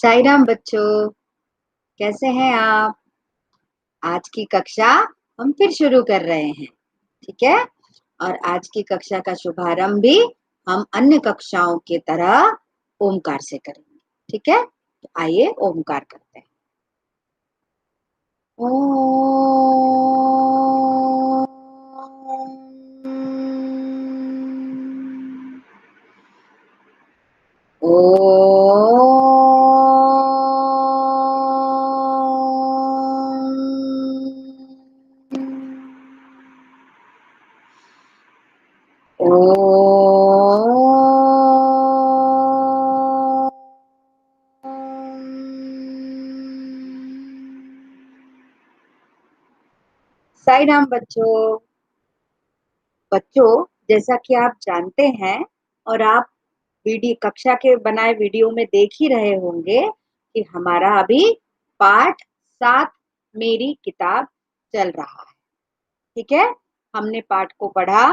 साई राम बच्चों, कैसे हैं आप? आज की कक्षा हम फिर शुरू कर रहे हैं, ठीक है? और आज की कक्षा का शुभारंभ भी हम अन्य कक्षाओं की तरह ओमकार से करेंगे, ठीक है? तो आइए ओमकार करते हैं। साई राम बच्चों, जैसा कि आप जानते हैं और आप वीडियो कक्षा के बनाए वीडियो में देख ही रहे होंगे कि हमारा अभी पाठ 7 मेरी किताब चल रहा है, ठीक है? हमने पाठ को पढ़ा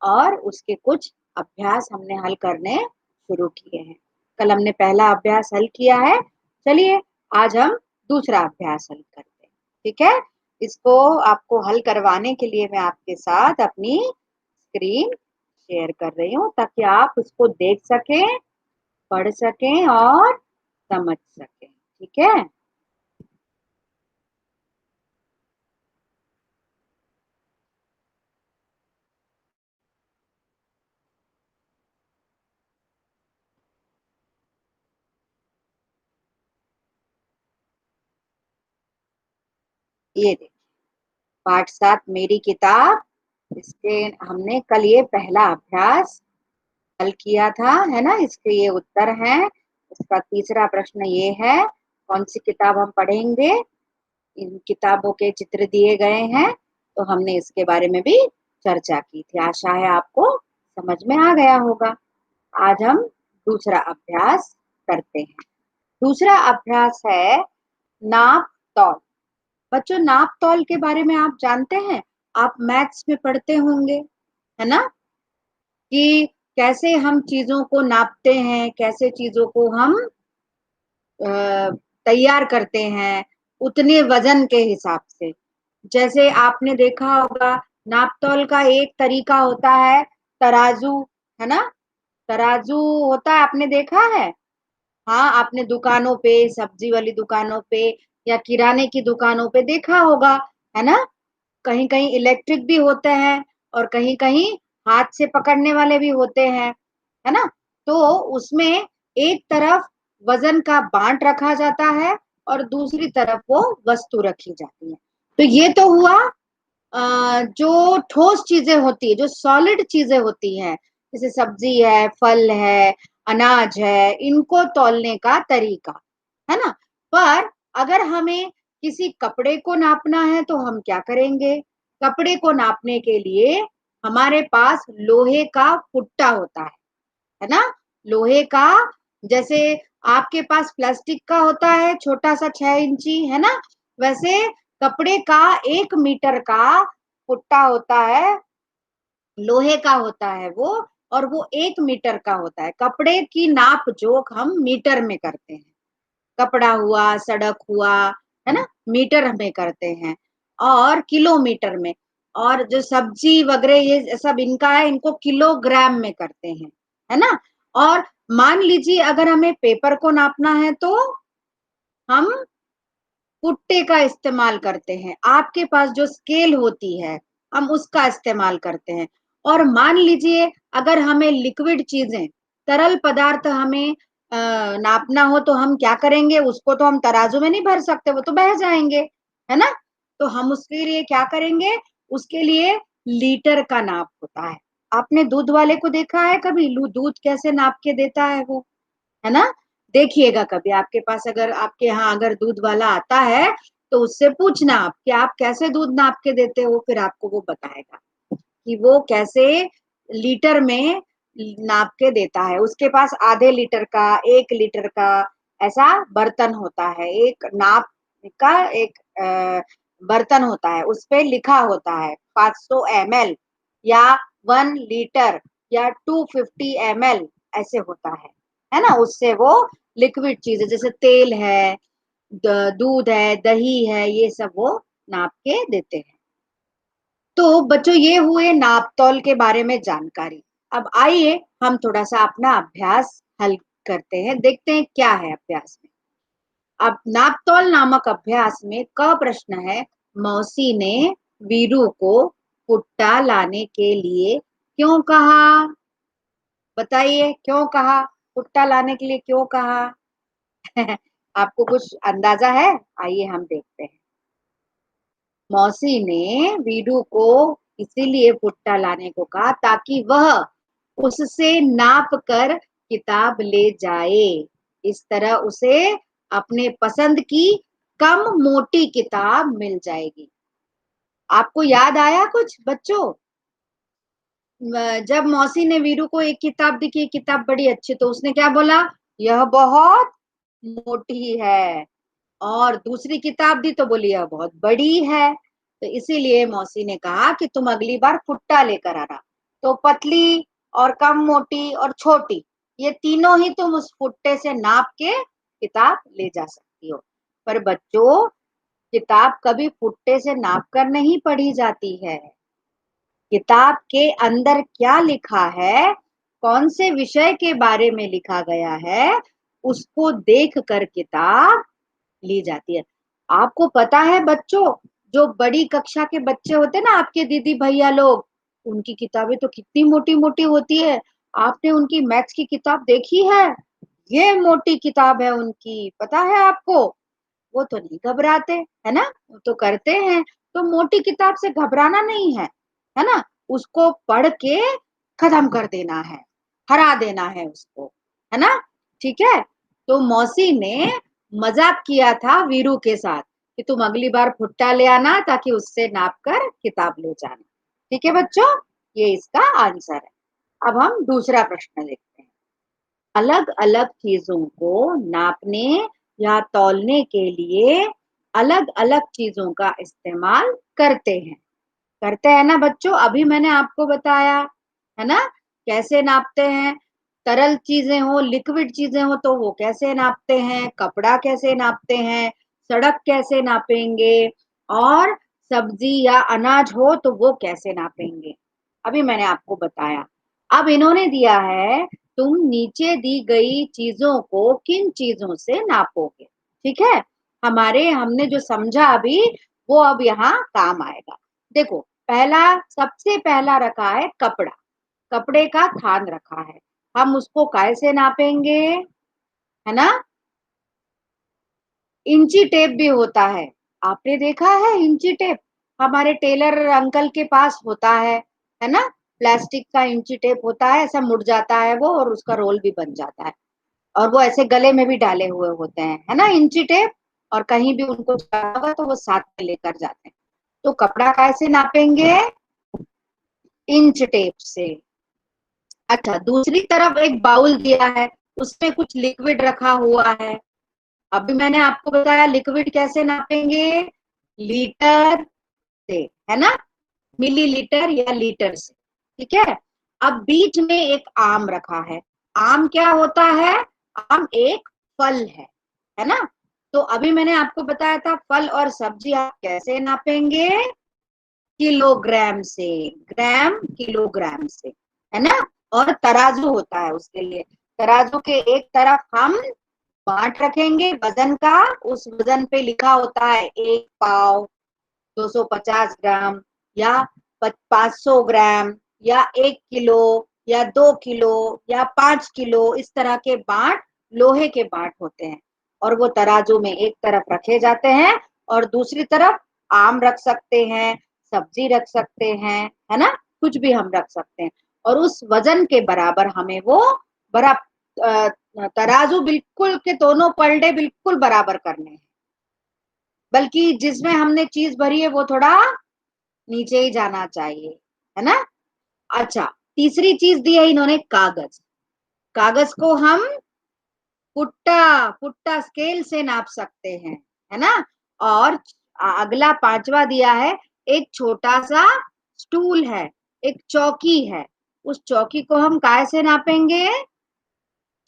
और उसके कुछ अभ्यास हमने हल करने शुरू किए हैं। कल हमने पहला अभ्यास हल किया है। चलिए आज हम दूसरा अभ्यास हल करते हैं, ठीक है? इसको आपको हल करवाने के लिए मैं आपके साथ अपनी स्क्रीन शेयर कर रही हूँ ताकि आप उसको देख सकें, पढ़ सकें और समझ सकें, ठीक है? ये देखिए, पाठ 7 मेरी किताब, इसके हमने कल ये पहला अभ्यास हल किया था, है ना? इसके ये उत्तर हैं। इसका तीसरा प्रश्न ये है, कौन सी किताब हम पढ़ेंगे? इन किताबों के चित्र दिए गए हैं, तो हमने इसके बारे में भी चर्चा की थी। आशा है आपको समझ में आ गया होगा। आज हम दूसरा अभ्यास करते हैं। दूसरा अभ्यास है नाप तौल। बच्चों, नाप तौल के बारे में आप जानते हैं? आप मैथ्स में पढ़ते होंगे, है ना? कि कैसे हम चीजों को नापते हैं, कैसे चीजों को हम तैयार करते हैं उतने वजन के हिसाब से। जैसे आपने देखा होगा, नापतोल का एक तरीका होता है तराजू, है ना? तराजू होता है, आपने देखा है? हाँ, आपने दुकानों पे, सब्जी वाली दुकानों पे या किराने की दुकानों पे देखा होगा, है ना? कहीं कहीं इलेक्ट्रिक भी होते हैं और कहीं कहीं हाथ से पकड़ने वाले भी होते हैं, है ना? तो उसमें एक तरफ वजन का बांट रखा जाता है और दूसरी तरफ वो वस्तु रखी जाती है। तो ये तो हुआ जो ठोस चीजें होती है, जो सॉलिड चीजें होती हैं, जैसे सब्जी है, फल है, अनाज है, इनको तौलने का तरीका, है ना? पर अगर हमें किसी कपड़े को नापना है तो हम क्या करेंगे? कपड़े को नापने के लिए हमारे पास लोहे का फुट्टा होता है ना? लोहे का, जैसे आपके पास प्लास्टिक का होता है छोटा सा 6 इंची, है ना? वैसे कपड़े का 1 मीटर का फुट्टा होता है, लोहे का होता है वो, और वो 1 मीटर का होता है। कपड़े की नाप जोख हम मीटर में करते हैं। कपड़ा हुआ, सड़क हुआ, है ना? मीटर में करते हैं और किलोमीटर में। और जो सब्जी वगैरह ये सब इनका है, इनको किलोग्राम में करते हैं, है ना? और मान लीजिए अगर हमें पेपर को नापना है तो हम पुट्टे का इस्तेमाल करते हैं। आपके पास जो स्केल होती है, हम उसका इस्तेमाल करते हैं। और मान लीजिए अगर हमें लिक्विड चीजें, तरल पदार्थ हमें नापना हो तो हम क्या करेंगे? उसको तो हम तराजू में नहीं भर सकते, वो तो बह जाएंगे, है ना? तो हम उसके लिए क्या करेंगे? उसके लिए लीटर का नाप होता है। आपने दूध वाले को देखा है कभी? दूध कैसे नाप के देता है वो, है ना? देखिएगा कभी आपके पास, अगर आपके यहाँ अगर दूध वाला आता है तो उससे पूछना आप कि आप कैसे दूध नाप के देते हो, फिर आपको वो बताएगा कि वो कैसे लीटर में नाप के देता है। उसके पास आधे लीटर का, 1 लीटर का ऐसा बर्तन होता है। एक नाप का एक बर्तन होता है, उस पे लिखा होता है 500 ml या 1 लीटर या 250 ml, ऐसे होता है ना? उससे वो लिक्विड चीजें जैसे तेल है, दूध है, दही है, ये सब वो नाप के देते हैं। तो बच्चों ये हुए नाप तौल के बारे में जानकारी। अब आइए हम थोड़ा सा अपना अभ्यास हल करते हैं, देखते हैं क्या है अभ्यास में। अब नाप तौल नामक अभ्यास में क प्रश्न है, मौसी ने वीरू को भुट्टा लाने के लिए क्यों कहा? बताइए क्यों कहा? भुट्टा लाने के लिए क्यों कहा? आपको कुछ अंदाजा है? आइए हम देखते हैं। मौसी ने वीरू को इसीलिए भुट्टा लाने को कहा ताकि वह उससे नाप कर किताब ले जाए। इस तरह उसे अपने पसंद की कम मोटी किताब मिल जाएगी। आपको याद आया कुछ बच्चों? जब मौसी ने वीरू को एक किताब दी कि ये किताब बड़ी अच्छी, तो उसने क्या बोला? यह बहुत मोटी है। और दूसरी किताब दी तो बोली यह बहुत बड़ी है। तो इसीलिए मौसी ने कहा कि तुम अगली बार फुट्टा लेकर आना। तो पतली और कम मोटी और छोटी, ये तीनों ही तुम उस फुट्टे से नाप के किताब ले जा सकती हो। पर बच्चों, किताब कभी फुट्टे से नाप कर नहीं पढ़ी जाती है। किताब के अंदर क्या लिखा है, कौन से विषय के बारे में लिखा गया है, उसको देख कर किताब ली जाती है। आपको पता है बच्चों, जो बड़ी कक्षा के बच्चे होते हैं ना, आपके दीदी भैया लोग, उनकी किताबें तो कितनी मोटी मोटी होती है। आपने उनकी मैथ्स की किताब देखी है? ये मोटी किताब है उनकी, पता है आपको? वो तो नहीं घबराते, है ना? वो तो करते हैं। तो मोटी किताब से घबराना नहीं है ना? उसको पढ़ के खत्म कर देना है, हरा देना है उसको, है ना? ठीक है। तो मौसी ने मजाक किया था वीरू के साथ कि तुम अगली बार भुट्टा ले आना ताकि उससे नाप कर किताब ले जाना। ठीक है बच्चों, ये इसका आंसर है। अब हम दूसरा प्रश्न देखते हैं। अलग अलग चीजों को नापने या तौलने के लिए अलग अलग चीजों का इस्तेमाल करते हैं ना बच्चों? अभी मैंने आपको बताया, है ना, कैसे नापते हैं। तरल चीजें हो, लिक्विड चीजें हो तो वो कैसे नापते हैं, कपड़ा कैसे नापते हैं, सड़क कैसे नापेंगे, और सब्जी या अनाज हो तो वो कैसे नापेंगे, अभी मैंने आपको बताया। अब इन्होंने दिया है, तुम नीचे दी गई चीजों को किन चीजों से नापोगे? ठीक है, हमने जो समझा अभी, वो अब यहाँ काम आएगा। देखो, सबसे पहला रखा है कपड़ा। कपड़े का थान रखा है, हम उसको कैसे नापेंगे? है ना? इंची टेप भी होता है। आपने देखा है इंची टेप? हमारे टेलर अंकल के पास होता है ना? प्लास्टिक का इंची टेप होता है, ऐसा मुड़ जाता है वो, और उसका रोल भी बन जाता है। और वो ऐसे गले में भी डाले हुए होते हैं, है ना, इंची टेप। और कहीं भी उनको जाना होगा तो वो साथ में लेकर जाते हैं। तो कपड़ा कैसे नापेंगे? इंच टेप से। अच्छा, दूसरी तरफ एक बाउल दिया है, उसमें कुछ लिक्विड रखा हुआ है। अभी मैंने आपको बताया लिक्विड कैसे नापेंगे, लीटर से, है ना, मिलीलीटर या लीटर से। ठीक है। अब बीच में एक आम रखा है। आम क्या होता है? आम एक फल है ना? तो अभी मैंने आपको बताया था फल और सब्जी आप कैसे नापेंगे, किलोग्राम से, ग्राम किलोग्राम से, है ना? और तराजू होता है उसके लिए। तराजू के एक तरफ हम बाट रखेंगे वजन का, उस वजन पे लिखा होता है 1 पाव, 250 ग्राम, या 500 ग्राम, या 1 किलो, या 2 किलो, या 5 किलो, इस तरह के बाट, लोहे के बाट होते हैं। और वो तराजू में एक तरफ रखे जाते हैं, और दूसरी तरफ आम रख सकते हैं, सब्जी रख सकते हैं, है ना, कुछ भी हम रख सकते हैं। और उस वजन के बराबर हमें वो बड़ा तराजू बिल्कुल के दोनों पलड़े बिल्कुल बराबर करने हैं, बल्कि जिसमें हमने चीज भरी है वो थोड़ा नीचे ही जाना चाहिए, है ना? अच्छा, तीसरी चीज दी है इन्होंने, कागज। कागज को हम फुट्टा फुट्टा स्केल से नाप सकते हैं, है ना? और अगला पांचवा दिया है, एक छोटा सा स्टूल है, एक चौकी है। उस चौकी को हम काय से नापेंगे?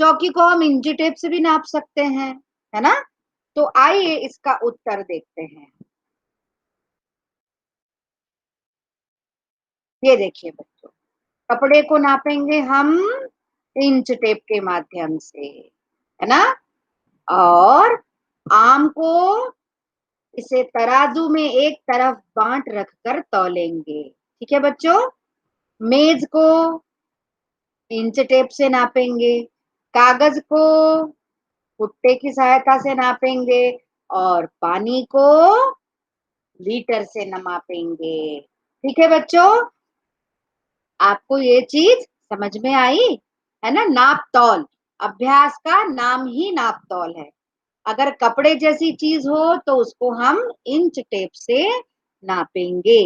चौकी को हम इंची टेप से भी नाप सकते हैं, है ना। तो आइए इसका उत्तर देखते हैं। ये देखिए बच्चों, कपड़े को नापेंगे हम इंच टेप के माध्यम से, है ना। और आम को इसे तराजू में एक तरफ बांट रखकर तौलेंगे, ठीक है बच्चों। मेज को इंच टेप से नापेंगे, कागज को भुट्टे की सहायता से नापेंगे, और पानी को लीटर से नापेंगे। ठीक है बच्चों, आपको ये चीज समझ में आई, है ना। नाप तौल, अभ्यास का नाम ही नाप तौल है। अगर कपड़े जैसी चीज हो तो उसको हम इंच टेप से नापेंगे।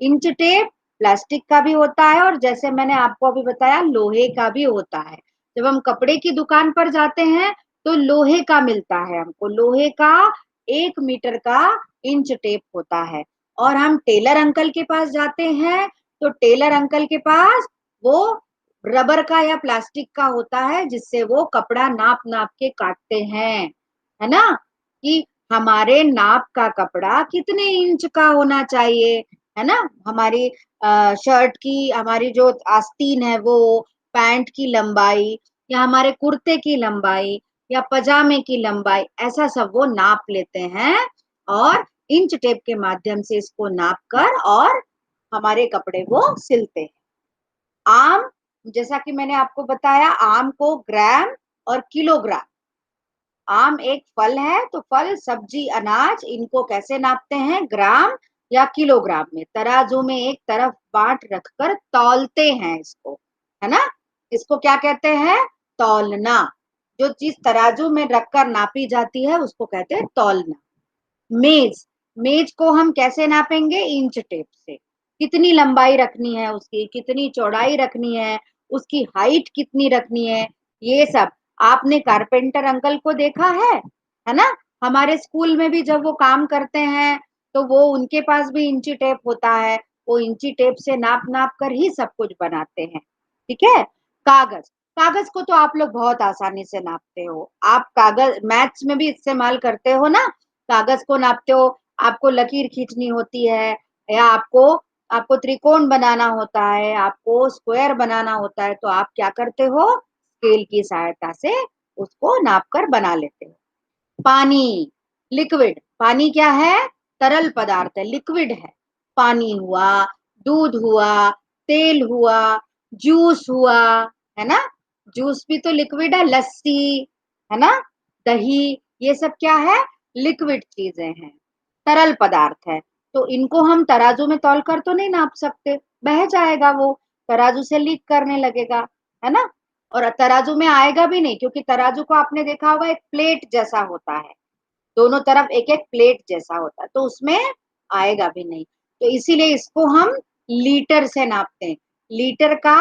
इंच टेप प्लास्टिक का भी होता है, और जैसे मैंने आपको अभी बताया लोहे का भी होता है। जब हम कपड़े की दुकान पर जाते हैं तो लोहे का मिलता है हमको, लोहे का 1 मीटर का इंच टेप होता है। और हम टेलर अंकल के पास जाते हैं तो टेलर अंकल के पास वो रबर का या प्लास्टिक का होता है, जिससे वो कपड़ा नाप नाप के काटते हैं, है ना। कि हमारे नाप का कपड़ा कितने इंच का होना चाहिए, है ना। हमारी शर्ट की, हमारी जो आस्तीन है वो, पैंट की लंबाई, या हमारे कुर्ते की लंबाई, या पजामे की लंबाई, ऐसा सब वो नाप लेते हैं। और इंच टेप के माध्यम से इसको नाप कर और हमारे कपड़े वो सिलते हैं। आम, जैसा कि मैंने आपको बताया, आम को ग्राम और किलोग्राम, आम एक फल है तो फल, सब्जी, अनाज, इनको कैसे नापते हैं, ग्राम या किलोग्राम में। तराजू में एक तरफ बांट रखकर तौलते हैं इसको, है ना। इसको क्या कहते हैं, तौलना। जो चीज तराजू में रखकर नापी जाती है उसको कहते हैं तौलना। मेज, मेज को हम कैसे नापेंगे, इंच टेप से। कितनी लंबाई रखनी है उसकी, कितनी चौड़ाई रखनी है, उसकी हाइट कितनी रखनी है, ये सब आपने कारपेंटर अंकल को देखा है ना। हमारे स्कूल में भी जब वो काम करते हैं तो वो उनके पास भी इंची टेप होता है, वो इंची टेप से नाप नाप कर ही सब कुछ बनाते हैं। ठीक है। कागज, कागज को तो आप लोग बहुत आसानी से नापते हो, आप कागज मैथ्स में भी इस्तेमाल करते हो ना। कागज को नापते हो, आपको लकीर खींचनी होती है, या आपको आपको त्रिकोण बनाना होता है, आपको स्क्वायर बनाना होता है, तो आप क्या करते हो, स्केल की सहायता से उसको नाप कर बना लेते हो। पानी, लिक्विड, पानी क्या है, तरल पदार्थ है, लिक्विड है। पानी हुआ, दूध हुआ, तेल हुआ, जूस हुआ, है ना। जूस भी तो लिक्विड है, लस्सी, है ना, दही, ये सब क्या है, लिक्विड चीजें हैं, तरल पदार्थ है। तो इनको हम तराजू में तौल कर तो नहीं नाप सकते, बह जाएगा वो, तराजू से लीक करने लगेगा, है ना। और तराजू में आएगा भी नहीं, क्योंकि तराजू को आपने देखा होगा एक प्लेट जैसा होता है, दोनों तरफ एक एक प्लेट जैसा होता है, तो उसमें आएगा भी नहीं। तो इसीलिए इसको हम लीटर से नापते हैं। लीटर का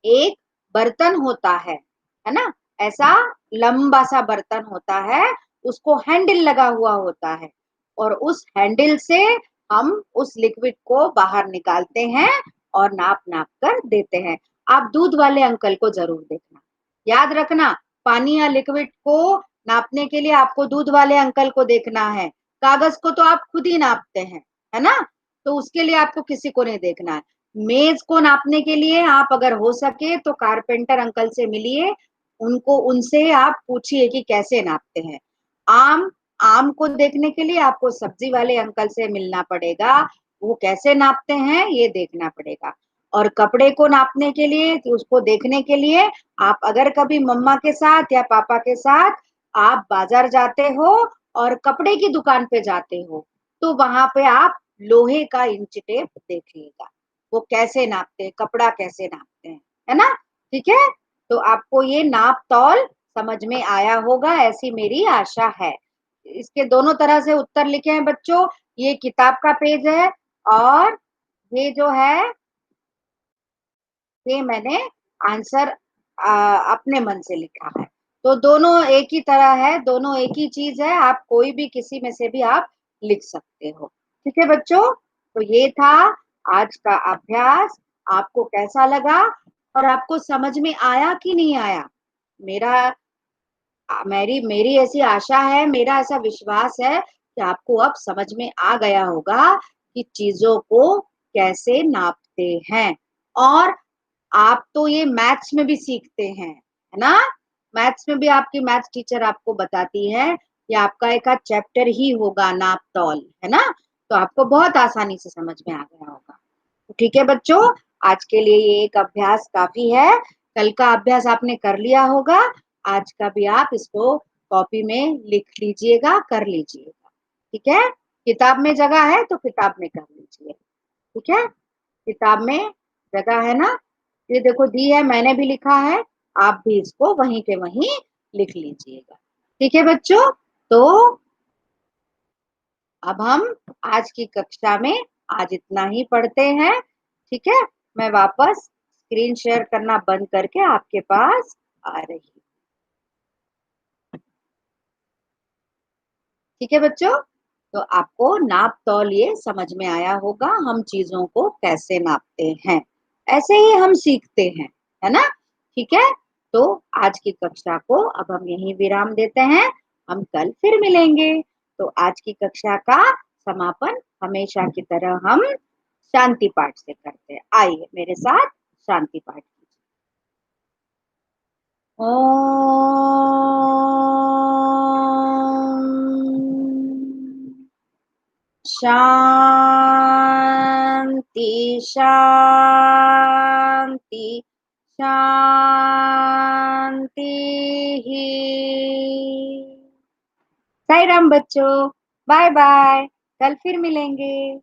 एक बर्तन होता है ना, ऐसा लंबा सा बर्तन होता है, उसको हैंडल लगा हुआ होता है, और उस हैंडल से हम उस लिक्विड को बाहर निकालते हैं और नाप नाप कर देते हैं। आप दूध वाले अंकल को जरूर देखना, याद रखना, पानी या लिक्विड को नापने के लिए आपको दूध वाले अंकल को देखना है। कागज को तो आप खुद ही नापते हैं, है ना, तो उसके लिए आपको किसी को नहीं देखना है। मेज को नापने के लिए आप अगर हो सके तो कारपेंटर अंकल से मिलिए, उनको, उनसे आप पूछिए कि कैसे नापते हैं। आम, आम को देखने के लिए आपको सब्जी वाले अंकल से मिलना पड़ेगा, वो कैसे नापते हैं ये देखना पड़ेगा। और कपड़े को नापने के लिए, तो उसको देखने के लिए आप अगर कभी मम्मा के साथ या पापा के साथ आप बाजार जाते हो और कपड़े की दुकान पे जाते हो, तो वहां पे आप लोहे का इंच टेप देखिएगा, वो कैसे नापते हैं, कपड़ा कैसे नापते हैं, है ना। ठीक है, तो आपको ये नाप तौल समझ में आया होगा, ऐसी मेरी आशा है। इसके दोनों तरह से उत्तर लिखे हैं बच्चों, ये किताब का पेज है, और ये जो है ये मैंने आंसर अपने मन से लिखा है। तो दोनों एक ही तरह है, दोनों एक ही चीज है, आप कोई भी किसी में से भी आप लिख सकते हो। ठीक है बच्चों, तो ये था आज का अभ्यास। आपको कैसा लगा और आपको समझ में आया कि नहीं आया? मेरा मेरी मेरी ऐसी आशा है, मेरा ऐसा विश्वास है कि आपको अब समझ में आ गया होगा कि चीजों को कैसे नापते हैं। और आप तो ये मैथ्स में भी सीखते हैं, है ना? मैथ्स में भी आपकी मैथ्स टीचर आपको बताती है, ये आपका एक आध चैप्टर ही होगा नाप तौल, है ना? तो आपको बहुत आसानी से समझ में आ गया होगा। तो ठीक है बच्चों, आज के लिए ये एक अभ्यास काफी है। कल का अभ्यास आपने कर लिया होगा, आज का भी आप इसको कॉपी में लिख लीजिएगा, कर लीजिएगा। ठीक है? किताब में जगह है तो किताब में कर लीजिए। ठीक है? किताब में जगह है ना? ये देखो दी है, मैंने भी लिखा है, आप भी इसको वहीं के वहीं लिख लीजिएगा। ठीक है बच्चों? तो अब हम आज की कक्षा में आज इतना ही पढ़ते हैं। ठीक है? मैं वापस स्क्रीन शेयर करना बंद करके आपके पास आ रही हूँ। ठीक है बच्चों? तो आपको नाप तौल ये समझ में आया होगा, हम चीजों को कैसे नापते हैं। ऐसे ही हम सीखते हैं, है ना? ठीक है? तो आज की कक्षा को अब हम यहीं विराम देते हैं। हम कल फिर मिलेंगे। तो आज की कक्षा का समापन हमेशा की तरह हम शांति पाठ से करते हैं। आइए मेरे साथ शांति पाठ कीजिए। ओम शांति शांति शांति ही। साई राम बच्चों, बाय बाय, कल फिर मिलेंगे।